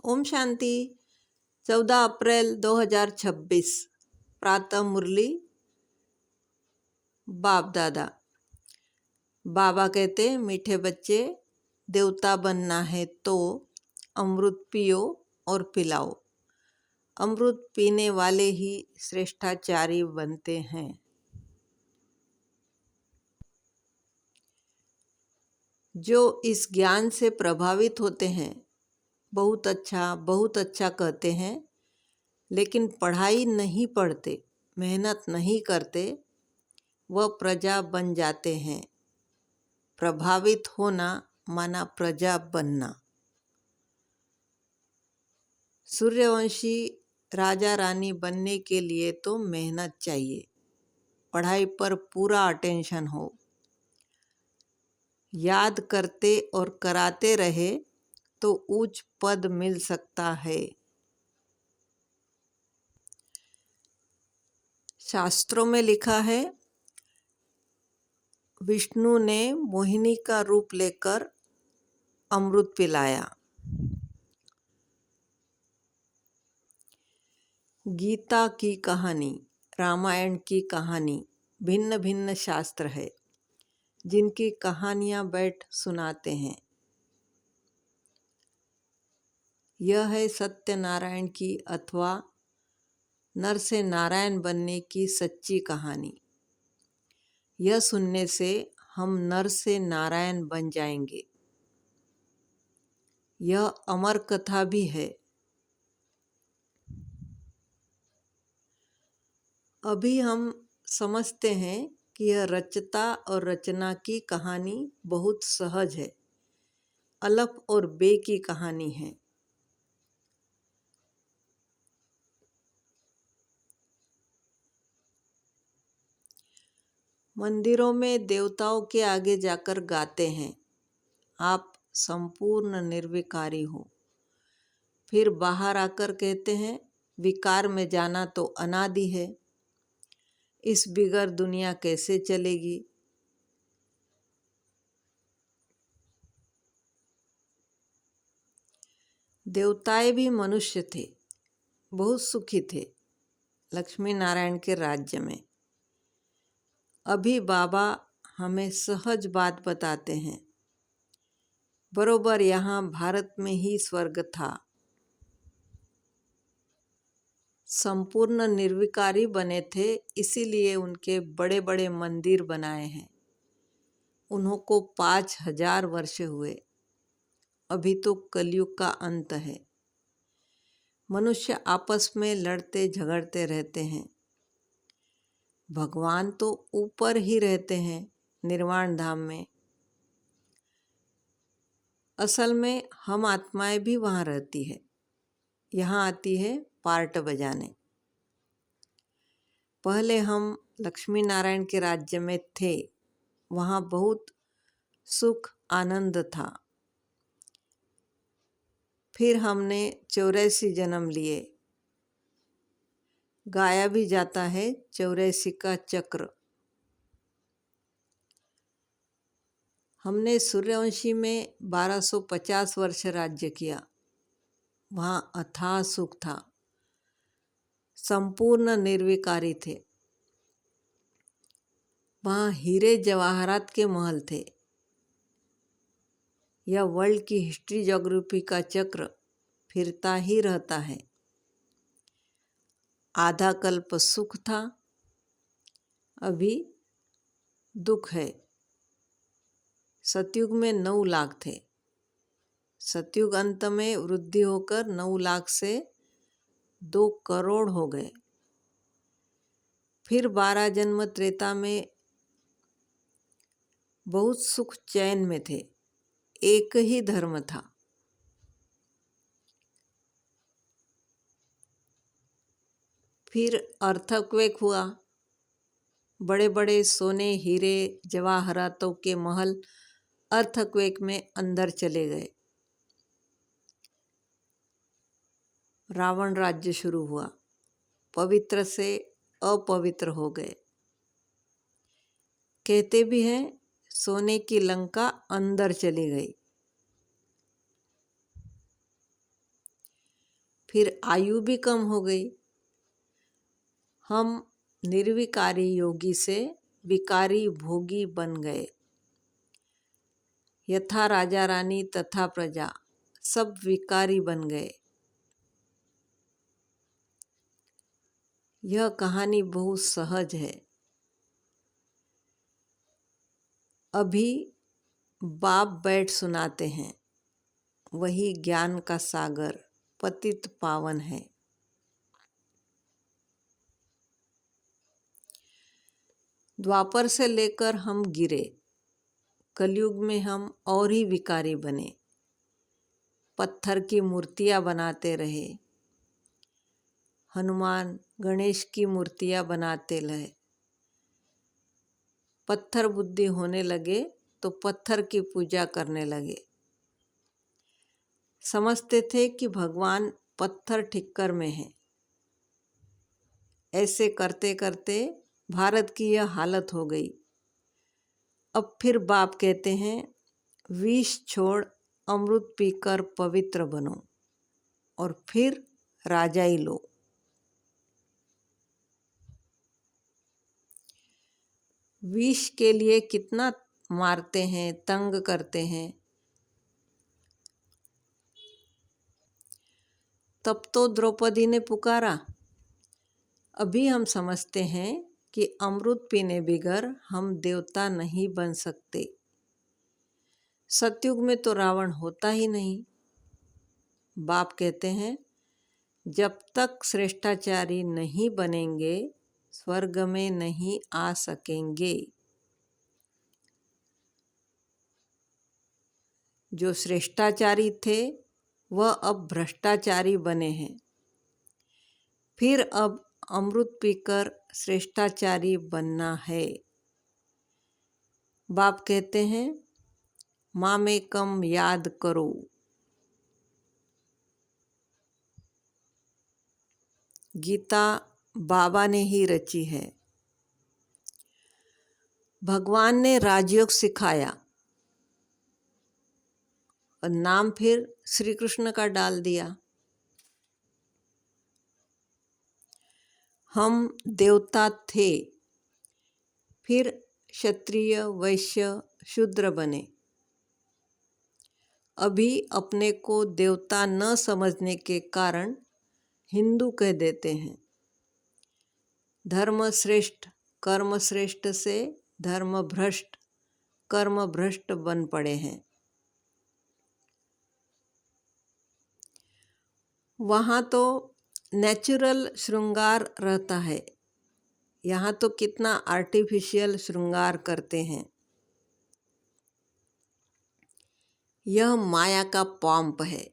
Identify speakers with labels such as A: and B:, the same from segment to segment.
A: ओम शांति। 14 अप्रैल 2026 प्रातः मुरली। बाप दादा बाबा कहते, मीठे बच्चे, देवता बनना है तो अमृत पियो और पिलाओ। अमृत पीने वाले ही श्रेष्ठाचारी बनते हैं। जो इस ज्ञान से प्रभावित होते हैं बहुत अच्छा कहते हैं, लेकिन पढ़ाई नहीं पढ़ते, मेहनत नहीं करते, वह प्रजा बन जाते हैं। प्रभावित होना माना प्रजा बनना। सूर्यवंशी राजा रानी बनने के लिए तो मेहनत चाहिए, पढ़ाई पर पूरा अटेंशन हो, याद करते और कराते रहे तो उच्च पद मिल सकता है। शास्त्रों में लिखा है, विष्णु ने मोहिनी का रूप लेकर अमृत पिलाया। गीता की कहानी, रामायण की कहानी, भिन्न भिन्न शास्त्र है जिनकी कहानियां बैठ सुनाते हैं। यह है सत्यनारायण की अथवा नर से नारायण बनने की सच्ची कहानी। यह सुनने से हम नर से नारायण बन जाएंगे। यह अमर कथा भी है। अभी हम समझते हैं कि यह रचता और रचना की कहानी बहुत सहज है, अलफ और बे की कहानी है। मंदिरों में देवताओं के आगे जाकर गाते हैं, आप संपूर्ण निर्विकारी हो। फिर बाहर आकर कहते हैं, विकार में जाना तो अनादि है, इस बिगर दुनिया कैसे चलेगी। देवताएं भी मनुष्य थे, बहुत सुखी थे लक्ष्मी नारायण के राज्य में। अभी बाबा हमें सहज बात बताते हैं, बरोबर यहाँ भारत में ही स्वर्ग था। संपूर्ण निर्विकारी बने थे, इसीलिए उनके बड़े बड़े मंदिर बनाए हैं। उन्हों को 5000 वर्ष हुए। अभी तो कलयुग का अंत है। मनुष्य आपस में लड़ते झगड़ते रहते हैं। भगवान तो ऊपर ही रहते हैं निर्वाण धाम में। असल में हम आत्माएं भी वहाँ रहती है, यहाँ आती है पार्ट बजाने। पहले हम लक्ष्मी नारायण के राज्य में थे, वहाँ बहुत सुख आनंद था। फिर हमने 84 जन्म लिए। गाया भी जाता है 84 का चक्र। हमने सूर्यवंशी में 1250 वर्ष राज्य किया। वहाँ अथाह सुख था, संपूर्ण निर्विकारी थे। वहाँ हीरे जवाहरात के महल थे। यह वर्ल्ड की हिस्ट्री ज्योग्राफी का चक्र फिरता ही रहता है। आधा कल्प सुख था, अभी दुख है। सतयुग में 9 लाख थे। सतयुग अंत में वृद्धि होकर 9 लाख से 2 करोड़ हो गए। फिर 12 जन्म त्रेता में बहुत सुख चैन में थे, एक ही धर्म था। फिर अर्थक्वेक हुआ, बड़े बड़े सोने हीरे जवाहरातों के महल अर्थक्वेक में अंदर चले गए। रावण राज्य शुरू हुआ, पवित्र से अपवित्र हो गए। कहते भी हैं सोने की लंका अंदर चली गई। फिर आयु भी कम हो गई। हम निर्विकारी योगी से विकारी भोगी बन गए। यथा राजा रानी तथा प्रजा, सब विकारी बन गए। यह कहानी बहुत सहज है। अभी बाप बैठ सुनाते हैं। वही ज्ञान का सागर पतित पावन है। द्वापर से लेकर हम गिरे, कलयुग में हम और ही विकारी बने। पत्थर की मूर्तियां बनाते रहे, हनुमान गणेश की मूर्तियां बनाते रहे। पत्थर बुद्धि होने लगे तो पत्थर की पूजा करने लगे। समझते थे कि भगवान पत्थर ठिक्कर में है। ऐसे करते करते भारत की यह हालत हो गई। अब फिर बाप कहते हैं, विष छोड़ अमृत पीकर पवित्र बनो और फिर राजाई लो। विष के लिए कितना मारते हैं, तंग करते हैं। तब तो द्रौपदी ने पुकारा। अभी हम समझते हैं कि अमृत पीने बिगर हम देवता नहीं बन सकते। सतयुग में तो रावण होता ही नहीं। बाप कहते हैं, जब तक श्रेष्ठाचारी नहीं बनेंगे स्वर्ग में नहीं आ सकेंगे। जो श्रेष्ठाचारी थे वह अब भ्रष्टाचारी बने हैं। फिर अब अमृत पीकर श्रेष्ठाचारी बनना है। बाप कहते हैं, मामेकम याद करो। गीता बाबा ने ही रची है। भगवान ने राजयोग सिखाया और नाम फिर श्री कृष्ण का डाल दिया। हम देवता थे, फिर क्षत्रिय वैश्य शूद्र बने। अभी अपने को देवता न समझने के कारण हिंदू कह देते हैं। धर्म श्रेष्ठ कर्म श्रेष्ठ से धर्म भ्रष्ट कर्म भ्रष्ट बन पड़े हैं। वहाँ तो नेचुरल श्रृंगार रहता है, यहाँ तो कितना आर्टिफिशियल श्रृंगार करते हैं। यह माया का पॉम्प है।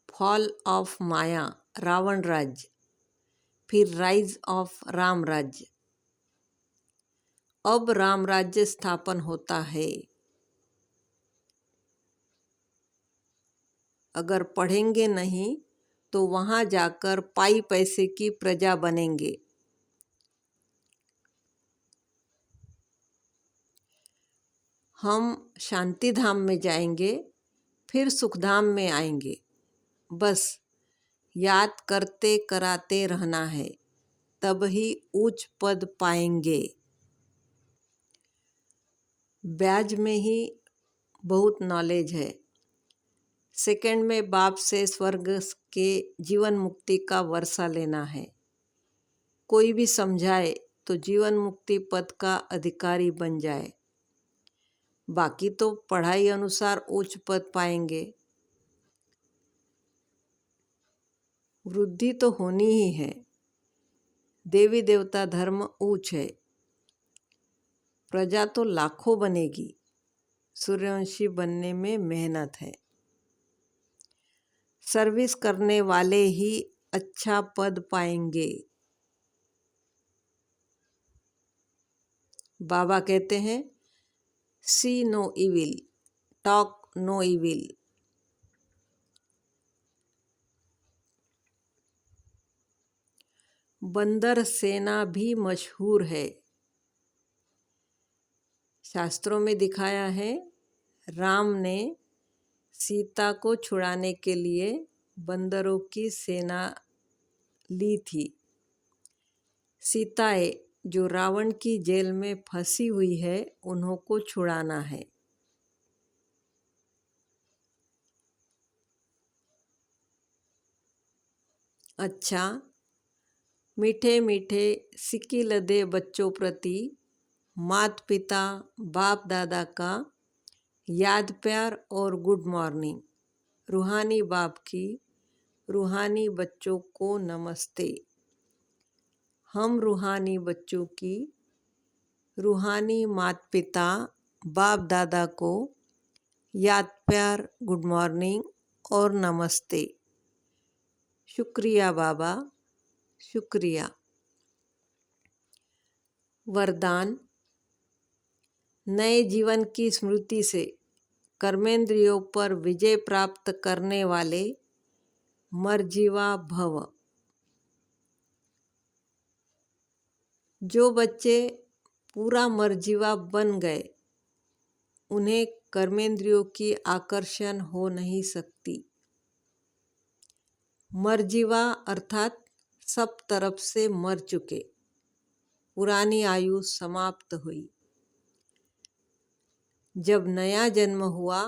A: फॉल ऑफ माया रावण राज्य, फिर राइज ऑफ राम राज्य। अब राम राज्य स्थापन होता है। अगर पढ़ेंगे नहीं तो वहाँ जाकर पाई पैसे की प्रजा बनेंगे। हम शांति धाम में जाएंगे, फिर सुखधाम में आएंगे। बस याद करते कराते रहना है, तब ही उच्च पद पाएंगे। ब्याज में ही बहुत नॉलेज है। सेकंड में बाप से स्वर्ग के जीवन मुक्ति का वर्षा लेना है। कोई भी समझाए तो जीवन मुक्ति पद का अधिकारी बन जाए। बाकी तो पढ़ाई अनुसार उच्च पद पाएंगे। वृद्धि तो होनी ही है। देवी देवता धर्म ऊंच है। प्रजा तो लाखों बनेगी। सूर्यवंशी बनने में मेहनत है। सर्विस करने वाले ही अच्छा पद पाएंगे। बाबा कहते हैं, see no evil, talk no evil. बंदर सेना भी मशहूर है। शास्त्रों में दिखाया है, राम ने सीता को छुड़ाने के लिए बंदरों की सेना ली थी। सीताएं जो रावण की जेल में फंसी हुई है, उन्हों को छुड़ाना है। अच्छा, मीठे मीठे सिक्की लदे बच्चों प्रति माता पिता बाप दादा का याद प्यार और गुड मॉर्निंग। रूहानी बाप की रूहानी बच्चों को नमस्ते। हम रूहानी बच्चों की रूहानी माता पिता बाप दादा को याद प्यार गुड मॉर्निंग और नमस्ते। शुक्रिया बाबा, शुक्रिया। वरदान। नए जीवन की स्मृति से कर्मेंद्रियों पर विजय प्राप्त करने वाले मर्जीवा भव। जो बच्चे पूरा मर्जीवा बन गए, उन्हें कर्मेंद्रियों की आकर्षण हो नहीं सकती। मर्जीवा अर्थात सब तरफ से मर चुके, पुरानी आयु समाप्त हुई। जब नया जन्म हुआ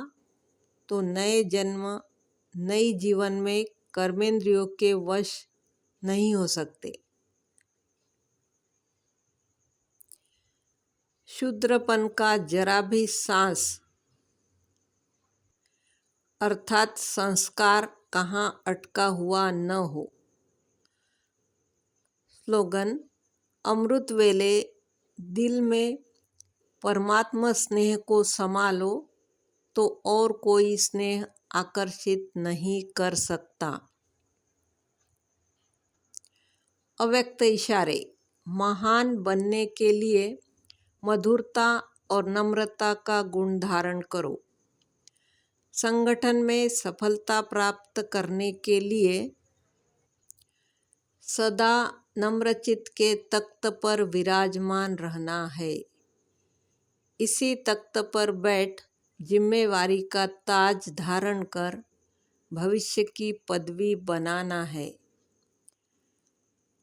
A: तो नए जन्म नई जीवन में कर्मेंद्रियों के वश नहीं हो सकते। शूद्रपन का जरा भी सांस अर्थात संस्कार कहाँ अटका हुआ न हो। स्लोगन। अमृत वेले दिल में परमात्मा स्नेह को समा लो तो और कोई स्नेह आकर्षित नहीं कर सकता। अव्यक्त इशारे। महान बनने के लिए मधुरता और नम्रता का गुण धारण करो। संगठन में सफलता प्राप्त करने के लिए सदा नम्रचित्त के तख्त पर विराजमान रहना है। इसी तख्त पर बैठ जिम्मेवारी का ताज धारण कर भविष्य की पदवी बनाना है।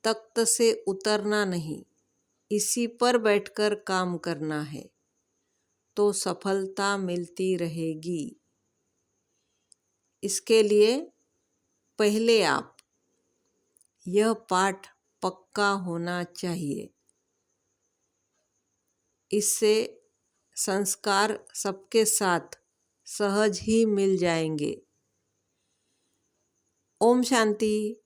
A: तख्त से उतरना नहीं, इसी पर बैठकर काम करना है, तो सफलता मिलती रहेगी। इसके लिए पहले आप यह पाठ पक्का होना चाहिए। इससे संस्कार सबके साथ सहज ही मिल जाएंगे। ओम शांति।